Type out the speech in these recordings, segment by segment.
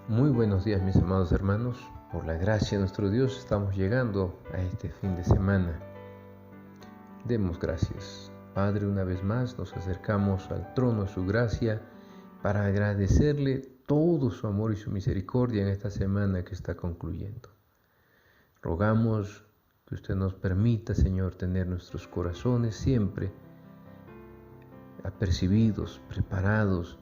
Muy buenos días, mis amados hermanos. Por la gracia de nuestro Dios estamos llegando a este fin de semana. Demos gracias. Padre, una vez más nos acercamos al trono de su gracia para agradecerle todo su amor y su misericordia en esta semana que está concluyendo. Rogamos que usted nos permita, Señor, tener nuestros corazones siempre apercibidos, preparados.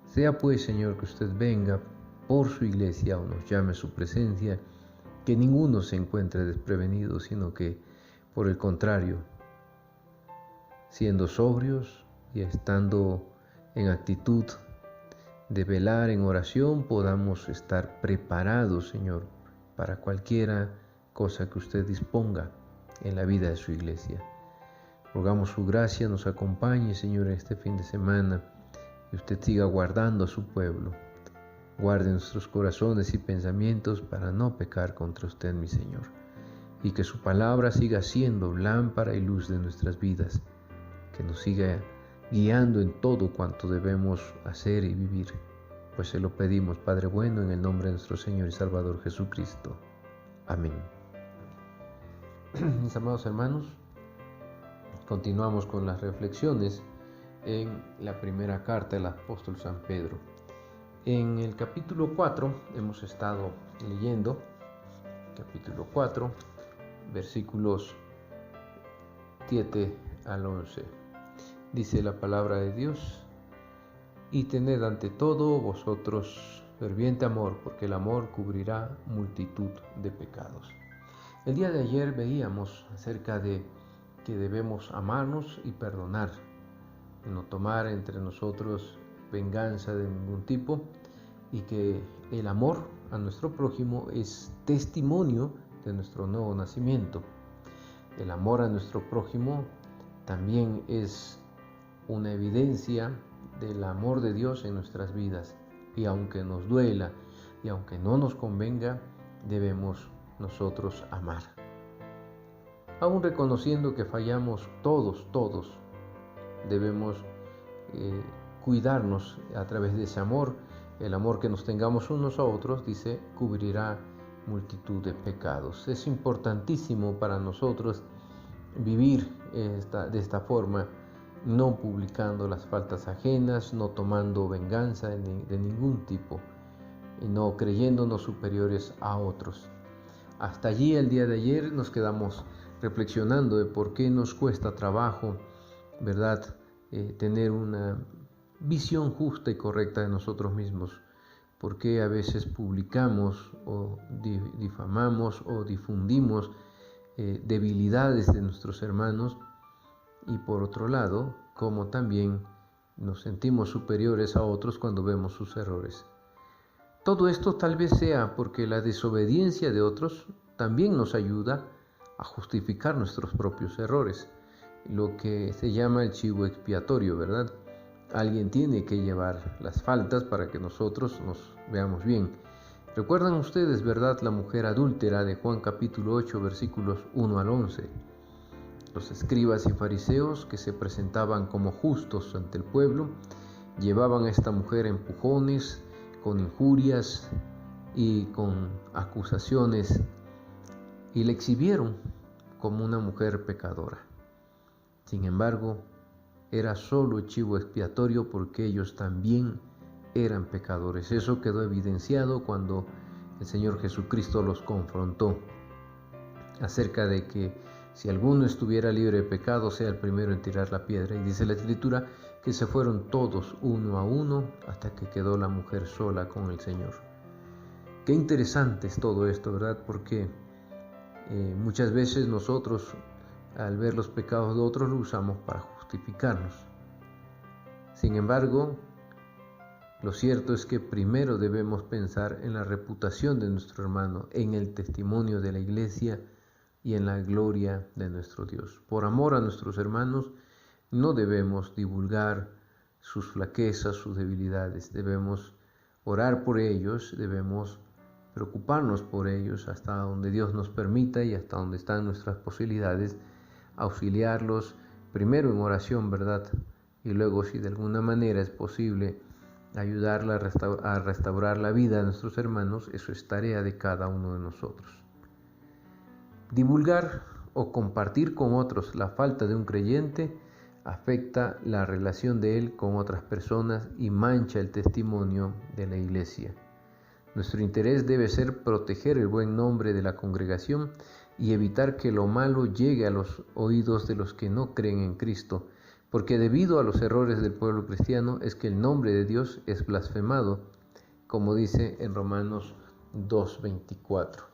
Sea pues, Señor, que usted venga por su iglesia o nos llame a su presencia, que ninguno se encuentre desprevenido, sino que, por el contrario, siendo sobrios y estando en actitud de velar en oración, podamos estar preparados, Señor, para cualquiera cosa que usted disponga en la vida de su iglesia. Rogamos su gracia nos acompañe, Señor, en este fin de semana, y usted siga guardando a su pueblo. Guarde nuestros corazones y pensamientos para no pecar contra usted, mi Señor, y que su palabra siga siendo lámpara y luz de nuestras vidas, que nos siga guiando en todo cuanto debemos hacer y vivir, pues se lo pedimos, Padre bueno, en el nombre de nuestro Señor y Salvador Jesucristo. Amén. Mis amados hermanos, continuamos con las reflexiones en la primera carta del apóstol San Pedro. En el capítulo 4 hemos estado leyendo, capítulo 4, versículos 7 al 11. Dice la palabra de Dios: y tened ante todo vosotros ferviente amor, porque el amor cubrirá multitud de pecados. El día de ayer veíamos acerca de que debemos amarnos y perdonar, no tomar entre nosotros venganza de ningún tipo, y que el amor a nuestro prójimo es testimonio de nuestro nuevo nacimiento. El amor a nuestro prójimo también es una evidencia del amor de Dios en nuestras vidas, y aunque nos duela y aunque no nos convenga, debemos nosotros amar. Aún reconociendo que fallamos todos, debemos cuidarnos a través de ese amor. El amor que nos tengamos unos a otros, dice, cubrirá multitud de pecados. Es importantísimo para nosotros vivir de esta forma, no publicando las faltas ajenas, no tomando venganza de ningún tipo, y no creyéndonos superiores a otros. Hasta allí el día de ayer nos quedamos reflexionando de por qué nos cuesta trabajo, ¿verdad?, tener una visión justa y correcta de nosotros mismos. ¿Por qué a veces publicamos o difamamos o difundimos debilidades de nuestros hermanos? Y por otro lado, cómo también nos sentimos superiores a otros cuando vemos sus errores. Todo esto tal vez sea porque la desobediencia de otros también nos ayuda a justificar nuestros propios errores, lo que se llama el chivo expiatorio, ¿verdad? Alguien tiene que llevar las faltas para que nosotros nos veamos bien. ¿Recuerdan ustedes, verdad, la mujer adúltera de Juan capítulo 8, versículos 1 al 11? Los escribas y fariseos, que se presentaban como justos ante el pueblo, llevaban a esta mujer empujones, con injurias y con acusaciones, y la exhibieron como una mujer pecadora. Sin embargo, era solo chivo expiatorio porque ellos también eran pecadores. Eso quedó evidenciado cuando el Señor Jesucristo los confrontó acerca de que si alguno estuviera libre de pecado, sea el primero en tirar la piedra. Y dice la Escritura que se fueron todos uno a uno hasta que quedó la mujer sola con el Señor. Qué interesante es todo esto, ¿verdad? Porque muchas veces nosotros, al ver los pecados de otros, lo usamos para justificarnos. Sin embargo, lo cierto es que primero debemos pensar en la reputación de nuestro hermano, en el testimonio de la iglesia y en la gloria de nuestro Dios. Por amor a nuestros hermanos, no debemos divulgar sus flaquezas, sus debilidades. Debemos orar por ellos, debemos preocuparnos por ellos hasta donde Dios nos permita y hasta donde están nuestras posibilidades, auxiliarlos primero en oración, ¿verdad? Y luego, si de alguna manera es posible, ayudarla a restaurar la vida de nuestros hermanos, eso es tarea de cada uno de nosotros. Divulgar o compartir con otros la falta de un creyente afecta la relación de él con otras personas y mancha el testimonio de la iglesia. Nuestro interés debe ser proteger el buen nombre de la congregación y evitar que lo malo llegue a los oídos de los que no creen en Cristo, porque debido a los errores del pueblo cristiano es que el nombre de Dios es blasfemado, como dice en Romanos 2:24.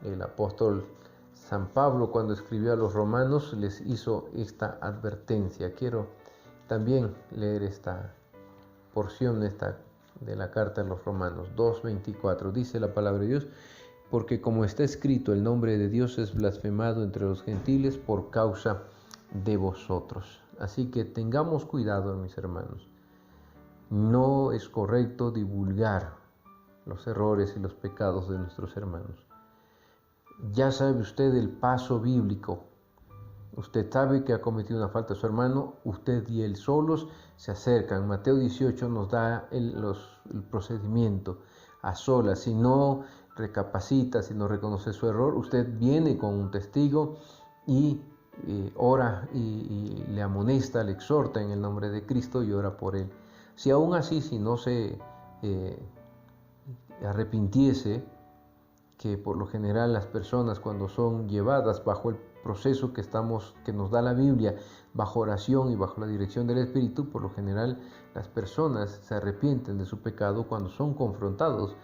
El apóstol San Pablo, cuando escribió a los romanos, les hizo esta advertencia. Quiero también leer esta porción de la carta a los romanos 2:24. Dice la palabra de Dios: porque como está escrito, el nombre de Dios es blasfemado entre los gentiles por causa de vosotros. Así que tengamos cuidado, mis hermanos. No es correcto divulgar los errores y los pecados de nuestros hermanos. Ya sabe usted el paso bíblico. Usted sabe que ha cometido una falta a su hermano, usted y él solos se acercan. Mateo 18 nos da el procedimiento a solas. Si no recapacita, si no reconoce su error, usted viene con un testigo y ora y le amonesta, le exhorta en el nombre de Cristo y ora por él. Si aún así, si no se arrepintiese, que por lo general las personas cuando son llevadas bajo el proceso que nos da la Biblia, bajo oración y bajo la dirección del Espíritu, por lo general las personas se arrepienten de su pecado cuando son confrontados,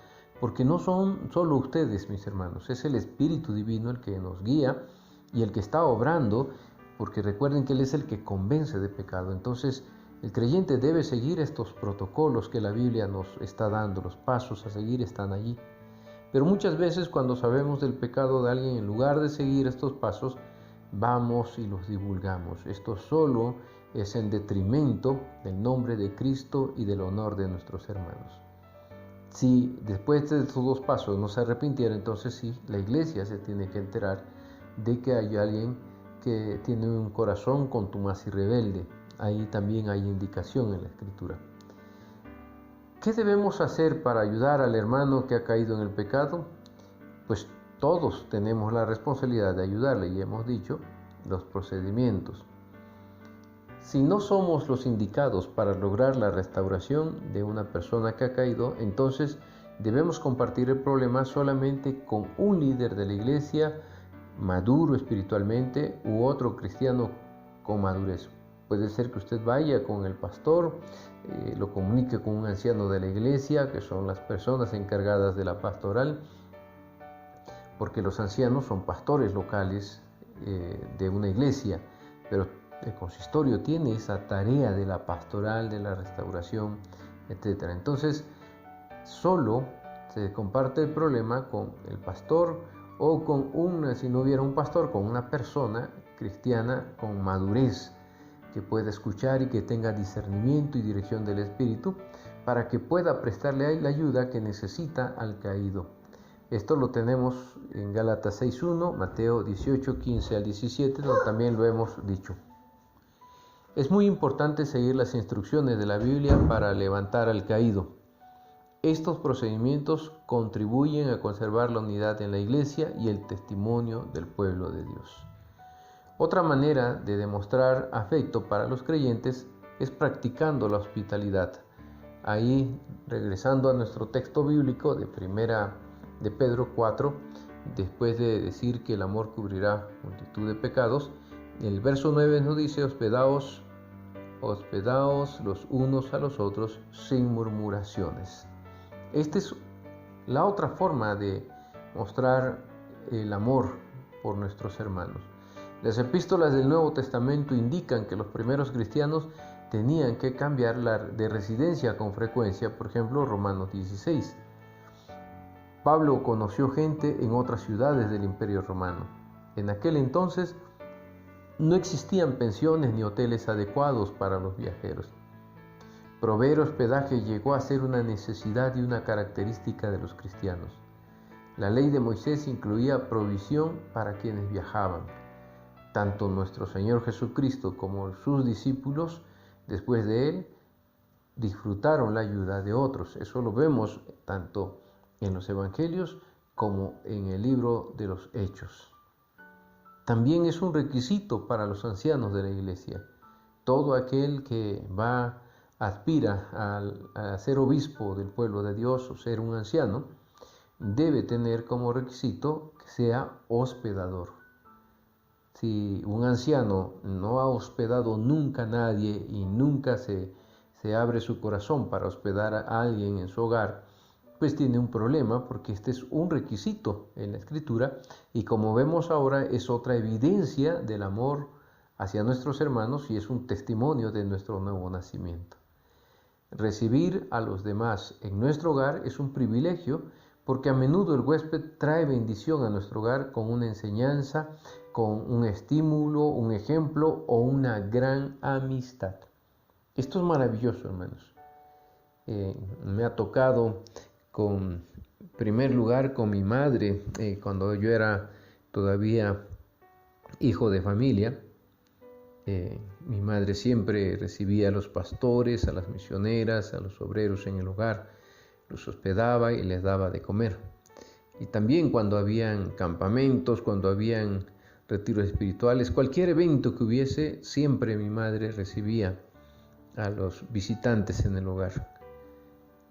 porque no son solo ustedes, mis hermanos, es el Espíritu Divino el que nos guía y el que está obrando, porque recuerden que Él es el que convence de pecado. Entonces el creyente debe seguir estos protocolos que la Biblia nos está dando, los pasos a seguir están allí. Pero muchas veces cuando sabemos del pecado de alguien, en lugar de seguir estos pasos, vamos y los divulgamos. Esto solo es en detrimento del nombre de Cristo y del honor de nuestros hermanos. Si después de estos dos pasos no se arrepintiera, entonces sí, la iglesia se tiene que enterar de que hay alguien que tiene un corazón contumaz y rebelde. Ahí también hay indicación en la Escritura. ¿Qué debemos hacer para ayudar al hermano que ha caído en el pecado? Pues todos tenemos la responsabilidad de ayudarle, y hemos dicho los procedimientos. Si no somos los indicados para lograr la restauración de una persona que ha caído, entonces debemos compartir el problema solamente con un líder de la iglesia maduro espiritualmente u otro cristiano con madurez. Puede ser que usted vaya con el pastor, lo comunique con un anciano de la iglesia, que son las personas encargadas de la pastoral, porque los ancianos son pastores locales de una iglesia, pero el consistorio tiene esa tarea de la pastoral, de la restauración, etc. Entonces, solo se comparte el problema con el pastor o si no hubiera un pastor, con una persona cristiana con madurez, que pueda escuchar y que tenga discernimiento y dirección del Espíritu para que pueda prestarle la ayuda que necesita al caído. Esto lo tenemos en Gálatas 6:1, Mateo 18:15 al 17, donde también lo hemos dicho. Es muy importante seguir las instrucciones de la Biblia para levantar al caído. Estos procedimientos contribuyen a conservar la unidad en la iglesia y el testimonio del pueblo de Dios. Otra manera de demostrar afecto para los creyentes es practicando la hospitalidad. Ahí, regresando a nuestro texto bíblico de Pedro 4, después de decir que el amor cubrirá multitud de pecados, el verso 9 nos dice: hospedaos los unos a los otros sin murmuraciones. Esta es la otra forma de mostrar el amor por nuestros hermanos. Las epístolas del Nuevo Testamento indican que los primeros cristianos tenían que cambiar de residencia con frecuencia, por ejemplo, Romanos 16. Pablo conoció gente en otras ciudades del Imperio Romano. En aquel entonces no existían pensiones ni hoteles adecuados para los viajeros. Proveer hospedaje llegó a ser una necesidad y una característica de los cristianos. La ley de Moisés incluía provisión para quienes viajaban. Tanto nuestro Señor Jesucristo como sus discípulos después de él disfrutaron la ayuda de otros. Eso lo vemos tanto en los evangelios como en el libro de los Hechos. También es un requisito para los ancianos de la iglesia. Todo aquel que aspira a ser obispo del pueblo de Dios o ser un anciano, debe tener como requisito que sea hospedador. Si un anciano no ha hospedado nunca a nadie y nunca se abre su corazón para hospedar a alguien en su hogar, pues tiene un problema, porque este es un requisito en la Escritura, y como vemos ahora es otra evidencia del amor hacia nuestros hermanos y es un testimonio de nuestro nuevo nacimiento. Recibir a los demás en nuestro hogar es un privilegio, porque a menudo el huésped trae bendición a nuestro hogar con una enseñanza, con un estímulo, un ejemplo o una gran amistad. Esto es maravilloso, hermanos. Me ha tocado, en primer lugar, con mi madre, cuando yo era todavía hijo de familia. Mi madre siempre recibía a los pastores, a las misioneras, a los obreros en el hogar, los hospedaba y les daba de comer. Y también cuando habían campamentos, cuando habían retiros espirituales, cualquier evento que hubiese, siempre mi madre recibía a los visitantes en el hogar.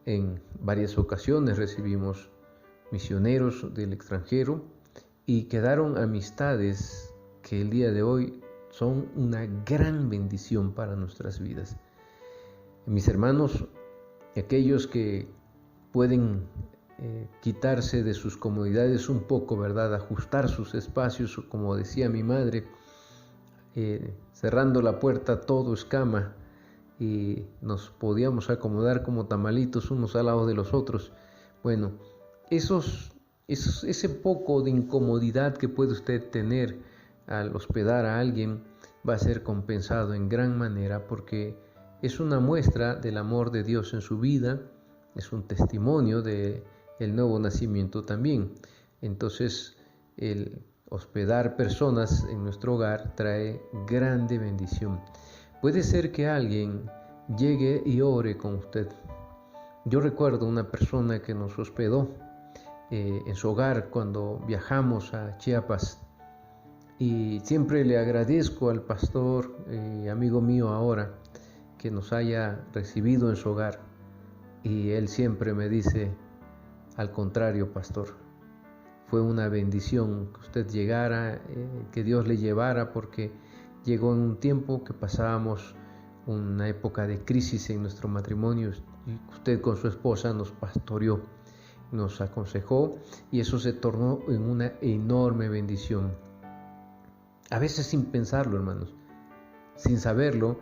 En varias ocasiones recibimos misioneros del extranjero y quedaron amistades que el día de hoy son una gran bendición para nuestras vidas. Mis hermanos, aquellos que pueden quitarse de sus comodidades un poco, ¿verdad? Ajustar sus espacios, como decía mi madre, cerrando la puerta todo es cama, y nos podíamos acomodar como tamalitos unos al lado de los otros. Bueno, ese poco de incomodidad que puede usted tener al hospedar a alguien va a ser compensado en gran manera, porque es una muestra del amor de Dios en su vida, es un testimonio del nuevo nacimiento también. Entonces, el hospedar personas en nuestro hogar trae grande bendición. Puede ser que alguien llegue y ore con usted. Yo recuerdo una persona que nos hospedó en su hogar cuando viajamos a Chiapas, y siempre le agradezco al pastor, amigo mío ahora, que nos haya recibido en su hogar, y él siempre me dice: al contrario, pastor, fue una bendición que usted llegara, que Dios le llevara, porque llegó en un tiempo que pasábamos una época de crisis en nuestro matrimonio, y usted con su esposa nos pastoreó, nos aconsejó, y eso se tornó en una enorme bendición. A veces sin pensarlo, hermanos, sin saberlo,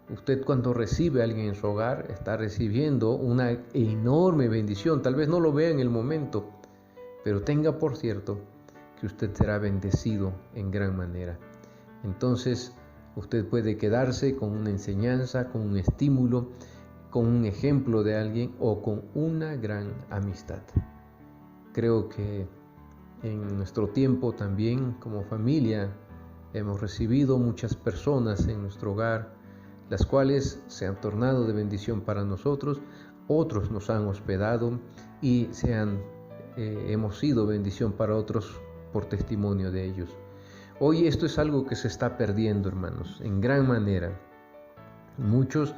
usted cuando recibe a alguien en su hogar está recibiendo una enorme bendición. Tal vez no lo vea en el momento, pero tenga por cierto que usted será bendecido en gran manera. Entonces, usted puede quedarse con una enseñanza, con un estímulo, con un ejemplo de alguien o con una gran amistad. Creo que en nuestro tiempo también, como familia, hemos recibido muchas personas en nuestro hogar, las cuales se han tornado de bendición para nosotros. Otros nos han hospedado y hemos sido bendición para otros por testimonio de ellos. Hoy esto es algo que se está perdiendo, hermanos, en gran manera. Muchos,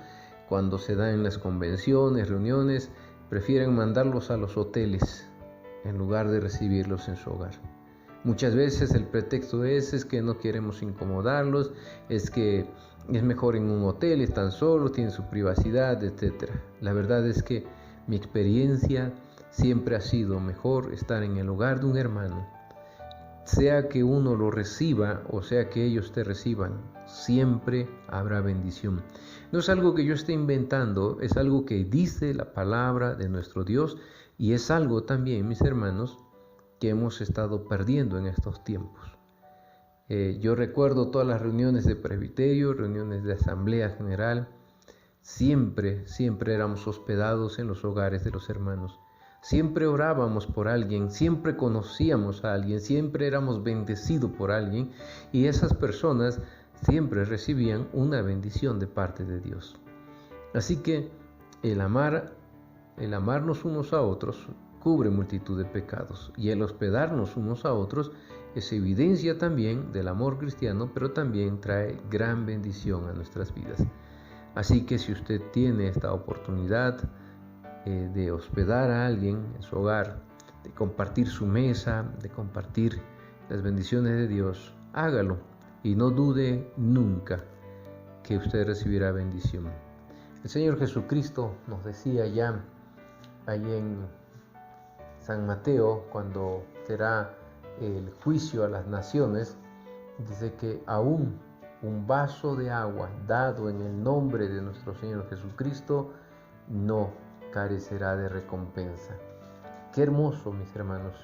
cuando se dan en las convenciones, reuniones, prefieren mandarlos a los hoteles en lugar de recibirlos en su hogar. Muchas veces el pretexto es que no queremos incomodarlos, es que es mejor en un hotel, están solos, tienen su privacidad, etc. La verdad es que mi experiencia siempre ha sido mejor estar en el hogar de un hermano. Sea que uno lo reciba o sea que ellos te reciban, siempre habrá bendición. No es algo que yo esté inventando, es algo que dice la palabra de nuestro Dios, y es algo también, mis hermanos, que hemos estado perdiendo en estos tiempos. Yo recuerdo todas las reuniones de presbiterio, reuniones de asamblea general, siempre éramos hospedados en los hogares de los hermanos. Siempre orábamos por alguien, siempre conocíamos a alguien, siempre éramos bendecidos por alguien, y esas personas siempre recibían una bendición de parte de Dios. Así que el amarnos unos a otros cubre multitud de pecados, y el hospedarnos unos a otros es evidencia también del amor cristiano, pero también trae gran bendición a nuestras vidas. Así que si usted tiene esta oportunidad de hospedar a alguien en su hogar, de compartir su mesa, de compartir las bendiciones de Dios, hágalo y no dude nunca que usted recibirá bendición. El Señor Jesucristo nos decía ya ahí en San Mateo, cuando será el juicio a las naciones, dice que aún un vaso de agua dado en el nombre de nuestro Señor Jesucristo no carecerá de recompensa. Qué hermoso, mis hermanos.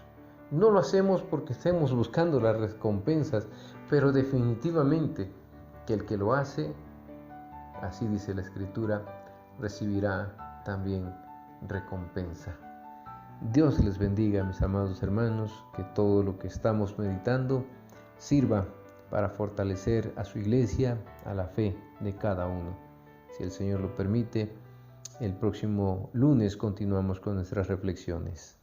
No lo hacemos porque estemos buscando las recompensas, pero definitivamente que el que lo hace, así dice la Escritura, recibirá también recompensa. Dios les bendiga, mis amados hermanos, que todo lo que estamos meditando sirva para fortalecer a su iglesia, a la fe de cada uno. Si el Señor lo permite, el próximo lunes continuamos con nuestras reflexiones.